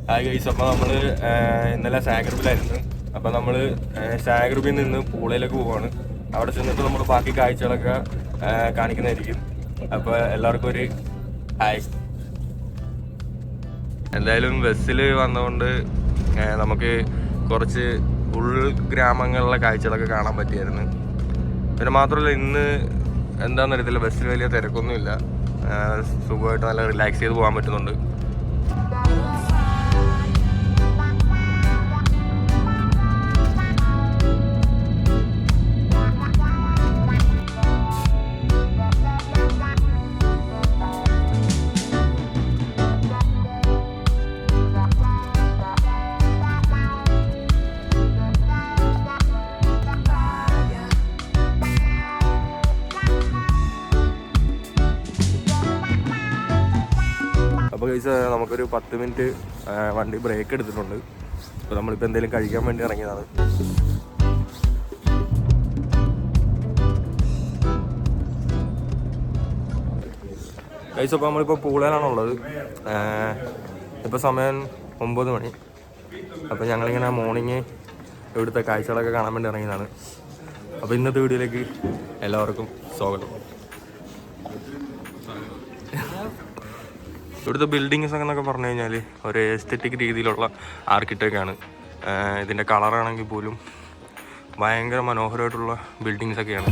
Hi guys. അപ്പോൾ നമ്മൾ ഇന്നലെ സാഗ്രൂപ്പിലായിരുന്നു. അപ്പോൾ നമ്മൾ സാഗ്രൂപ്പിൽ നിന്ന് പൂളയിലേക്ക് പോവുകയാണ്. അവിടെ ചെന്നിട്ട് നമ്മൾ ബാക്കി കാഴ്ചകളൊക്കെ കാണിക്കുന്നതായിരിക്കും. അപ്പോൾ എല്ലാവർക്കും ഒരു ഹായ്. എന്തായാലും ബസ്സിൽ വന്നതുകൊണ്ട് നമുക്ക് കുറച്ച് ഉൾഗ്രാമങ്ങളിലെ കാഴ്ചകളൊക്കെ കാണാൻ പറ്റിയായിരുന്നു. പിന്നെ മാത്രമല്ല, ഇന്ന് എന്താണെന്നറിയത്തില്ല, ബസ്സിൽ വലിയ തിരക്കൊന്നുമില്ല. സുഖമായിട്ട് നല്ല റിലാക്സ് ചെയ്ത് പോകാൻ പറ്റുന്നുണ്ട്. അപ്പോൾ ഗൈസ്, നമുക്കൊരു 10 മിനിറ്റ് വണ്ടി ബ്രേക്ക് എടുത്തിട്ടുണ്ട്. അപ്പോൾ നമ്മളിപ്പോൾ എന്തെങ്കിലും കഴിക്കാൻ വേണ്ടി ഇറങ്ങിയതാണ്. ഗൈസ്, അപ്പോൾ നമ്മളിപ്പോൾ പൂളയിലാണുള്ളത്. ഇപ്പോൾ സമയം 9 മണി. അപ്പോൾ ഞങ്ങളിങ്ങനെ മോർണിംഗ് ഇവിടുത്തെ കാഴ്ചകളൊക്കെ കാണാൻ വേണ്ടി ഇറങ്ങിയതാണ്. അപ്പോൾ ഇന്നത്തെ വീഡിയോയിലേക്ക് എല്ലാവർക്കും സ്വാഗതം. ഇവിടുത്തെ ബിൽഡിങ്സ് എന്നൊക്കെ പറഞ്ഞു കഴിഞ്ഞാൽ ഒരു എസ്തെറ്റിക് രീതിയിലുള്ള ആർക്കിടെക്റ്റാണ്. ഇതിൻ്റെ കളറാണെങ്കിൽ പോലും ഭയങ്കര മനോഹരമായിട്ടുള്ള ബിൽഡിങ്സ് ഒക്കെയാണ്.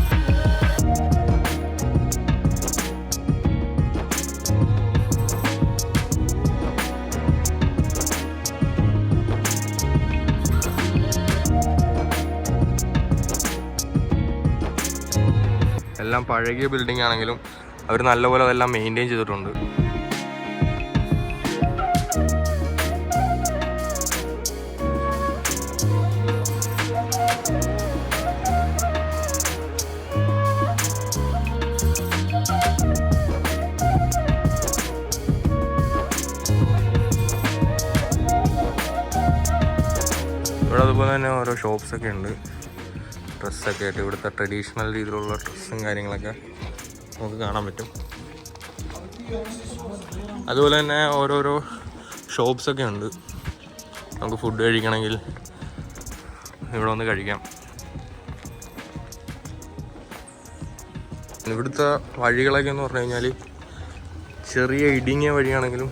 എല്ലാം പഴകിയ ബിൽഡിംഗ് ആണെങ്കിലും അവർ നല്ലപോലെ അതെല്ലാം മെയിൻറ്റെയിൻ ചെയ്തിട്ടുണ്ട്. ഇവിടെ അതുപോലെ തന്നെ ഓരോ ഷോപ്സൊക്കെ ഉണ്ട്. ഡ്രസ്സൊക്കെ ആയിട്ട് ഇവിടുത്തെ ട്രഡീഷണൽ രീതിയിലുള്ള ഡ്രസ്സും കാര്യങ്ങളൊക്കെ നമുക്ക് കാണാൻ പറ്റും. അതുപോലെ തന്നെ ഓരോരോ ഷോപ്സൊക്കെ ഉണ്ട്. നമുക്ക് ഫുഡ് കഴിക്കണമെങ്കിൽ ഇവിടെ വന്ന് കഴിക്കാം. ഇവിടുത്തെ വഴികളൊക്കെ എന്ന് പറഞ്ഞു കഴിഞ്ഞാൽ ചെറിയ ഇടുങ്ങിയ വഴിയാണെങ്കിലും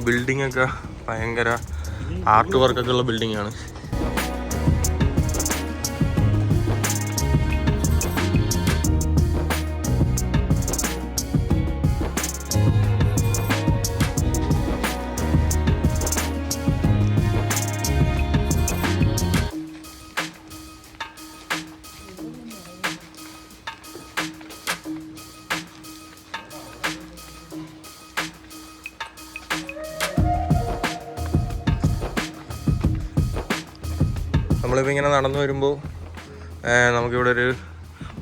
ബിൽഡിങ്ങൊക്കെ ഭയങ്കര ആർട്ട് വർക്കൊക്കെ ഉള്ള ബിൽഡിങ്ങാണ്. നമ്മളിപ്പോൾ ഇങ്ങനെ നടന്നു വരുമ്പോൾ നമുക്കിവിടെ ഒരു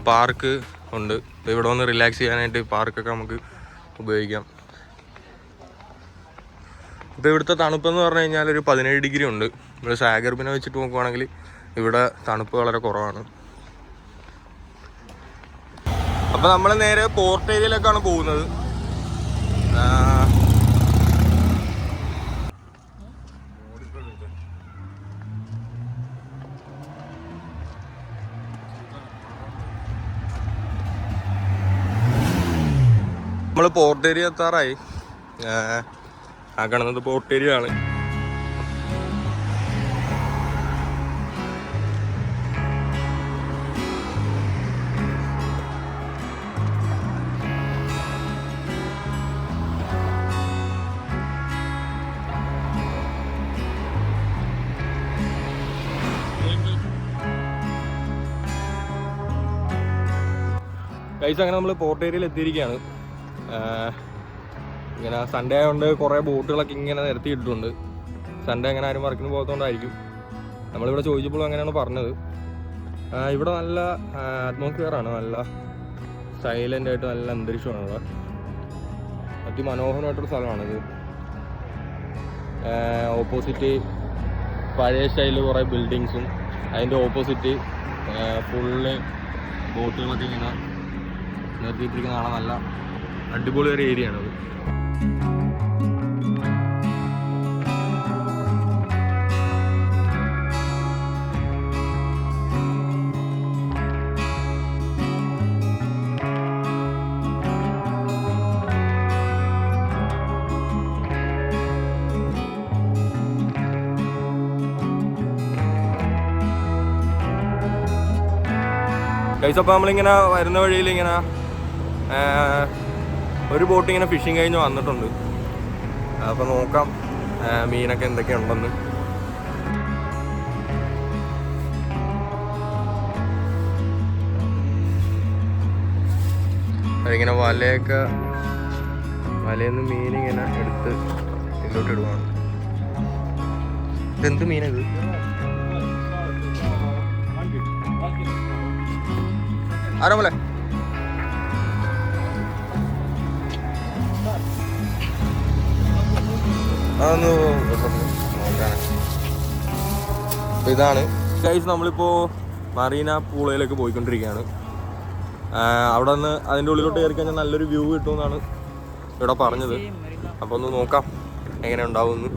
പാർക്ക് ഉണ്ട്. അപ്പോൾ ഇവിടെ വന്ന് റിലാക്സ് ചെയ്യാനായിട്ട് പാർക്കൊക്കെ നമുക്ക് ഉപയോഗിക്കാം. ഇപ്പോൾ ഇവിടുത്തെ തണുപ്പെന്ന് പറഞ്ഞു കഴിഞ്ഞാൽ ഒരു 17 ഡിഗ്രി ഉണ്ട്. ഇവിടെ സാഗർബിനെ വെച്ചിട്ട് നോക്കുവാണെങ്കിൽ ഇവിടെ തണുപ്പ് വളരെ കുറവാണ്. അപ്പോൾ നമ്മൾ നേരെ പോർട്ട് ഏരിയയിലേക്കാണ് പോകുന്നത്. നമ്മൾ പോർട്ട് ഏരിയ എത്താറായി. ആ കാണുന്നത് പോർട്ട് ഏരിയ ആണ്. ഗൈസ്, അങ്ങനെ നമ്മൾ പോർട്ട് ഏരിയയിൽ എത്തിയിരിക്കുകയാണ്. ഇങ്ങനെ സൺഡേ ആയതുകൊണ്ട് കുറേ ബോട്ടുകളൊക്കെ ഇങ്ങനെ നിരത്തിയിട്ടുണ്ട്. സൺഡേ അങ്ങനെ ആരും വർക്കിന് പോകാത്തതുകൊണ്ടായിരിക്കും. നമ്മളിവിടെ ചോദിച്ചപ്പോഴും അങ്ങനെയാണ് പറഞ്ഞത്. ഇവിടെ നല്ല അറ്റ്മോസ്ഫിയറാണ്, നല്ല സൈലൻ്റ് ആയിട്ട് നല്ല അന്തരീക്ഷമാണ്. ഇവിടെ അതിമനോഹരമായിട്ടൊരു സ്ഥലമാണിത്. ഓപ്പോസിറ്റ് പഴയ സ്റ്റൈലിൽ കുറേ ബിൽഡിങ്സും, അതിൻ്റെ ഓപ്പോസിറ്റ് ഫുള്ള് ബോട്ടുകളൊക്കെ ഇങ്ങനെ നിർത്തിയിട്ടിരിക്കുന്ന കാണാൻ നല്ല അടിപൊളി ഒരു ഏരിയ ആണത്. ഗൈസ്. അപ്പോൾ നമ്മളിങ്ങനെ വരുന്ന വഴിയിൽ ഇങ്ങനെ ഒരു ബോട്ട് ഇങ്ങനെ ഫിഷിങ് കഴിഞ്ഞ് വന്നിട്ടുണ്ട്. അപ്പോൾ നോക്കാം മീനൊക്കെ എന്തൊക്കെയുണ്ടെന്ന്. അതിങ്ങനെ വലയെന്ന് മീനിങ്ങനെ എടുത്ത് ഇതിലോട്ട് ഇടുവാണ്. ഇതെന്ത് മീനത്? ആരാമല്ലേ അതൊന്ന് നോക്കാണ്. അപ്പോൾ ഇതാണ് ഗൈസ്, നമ്മളിപ്പോൾ മറീന പൂളയിലേക്ക് പോയിക്കൊണ്ടിരിക്കുകയാണ്. അവിടെ നിന്ന് അതിൻ്റെ ഉള്ളിലോട്ട് കയറി കഴിഞ്ഞാൽ നല്ലൊരു വ്യൂ കിട്ടുമെന്നാണ് ഇവിടെ പറഞ്ഞത്. അപ്പോൾ ഒന്ന് നോക്കാം എങ്ങനെ ഉണ്ടാവുമെന്ന്.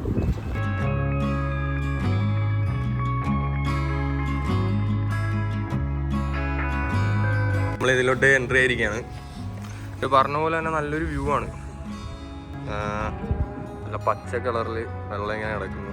നമ്മളിതിലോട്ട് എൻട്രി ആയിരിക്കുകയാണ്. ഇത് പറഞ്ഞ പോലെ തന്നെ നല്ലൊരു വ്യൂ ആണ്. നല്ല പച്ച കളറിൽ വെള്ളം ഇങ്ങനെ കിടക്കുന്നു.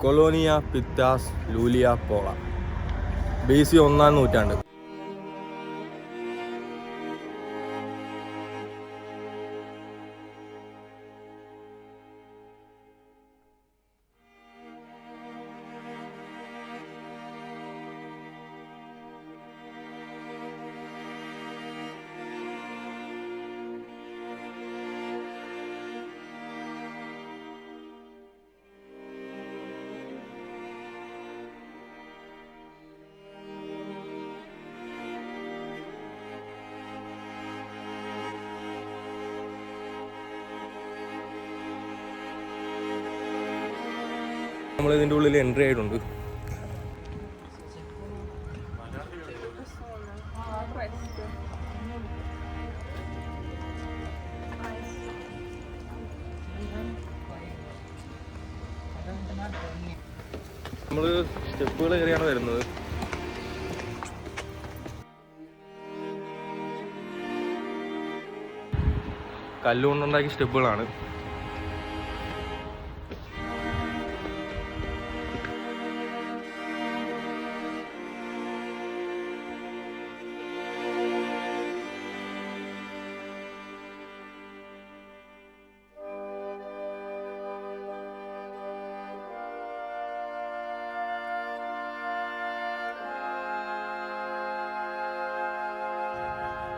കൊളോണിയ പിത്താസ് ലൂലിയ പോള, BC 1-ാം നൂറ്റാണ്ട്. നമ്മളിതിൻ്റെ ഉള്ളിൽ എൻട്രി ആയിട്ടുണ്ട്. നമ്മൾ സ്റ്റെപ്പുകൾ കയറിയാണ് വരുന്നത്. കല്ലുകൊണ്ടുണ്ടാക്കിയ സ്റ്റെപ്പുകളാണ്.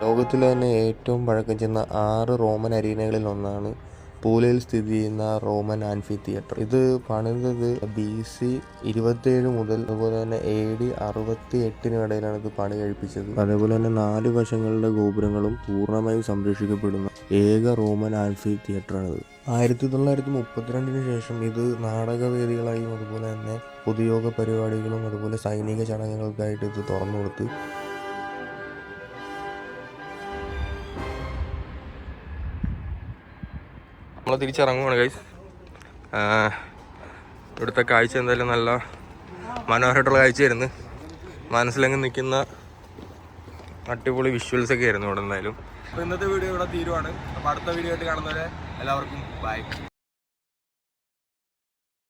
ലോകത്തിലെ തന്നെ ഏറ്റവും പഴക്കം ചെന്ന 6 റോമൻ അരീനകളിൽ ഒന്നാണ് പൂലയിൽ സ്ഥിതി ചെയ്യുന്ന റോമൻ ആംഫി തിയേറ്റർ. ഇത് പണിതത് BC 27 മുതൽ അതുപോലെ തന്നെ AD 68 ഇടയിലാണ് ഇത് പണി കഴിപ്പിച്ചത്. അതേപോലെ തന്നെ 4 വശങ്ങളുടെ ഗോപുരങ്ങളും പൂർണ്ണമായും സംരക്ഷിക്കപ്പെടുന്ന ഏക റോമൻ ആംഫി തിയേറ്ററാണിത്. 1932 ശേഷം ഇത് നാടകവേദികളായും അതുപോലെ തന്നെ പൊതുയോഗ പരിപാടികളും അതുപോലെ സൈനിക ചടങ്ങുകൾക്കായിട്ട് ഇത് തുറന്നു കൊടുത്തു. നമ്മൾ തിരിച്ചിറങ്ങുവാണ് ഗൈസ്. ഇവിടുത്തെ കാഴ്ച എന്തായാലും നല്ല മനോഹരമായിട്ടുള്ള കാഴ്ചയായിരുന്നു. മനസ്സിലങ്ങ് നിൽക്കുന്ന അടിപൊളി വിഷ്വൽസൊക്കെ ആയിരുന്നു ഇവിടെ എന്തായാലും. അപ്പോൾ ഇന്നത്തെ വീഡിയോ ഇവിടെ തീരുവാണ്. അപ്പോൾ അടുത്ത വീഡിയോ ആയിട്ട് കാണുന്നവരെ എല്ലാവർക്കും ബൈ.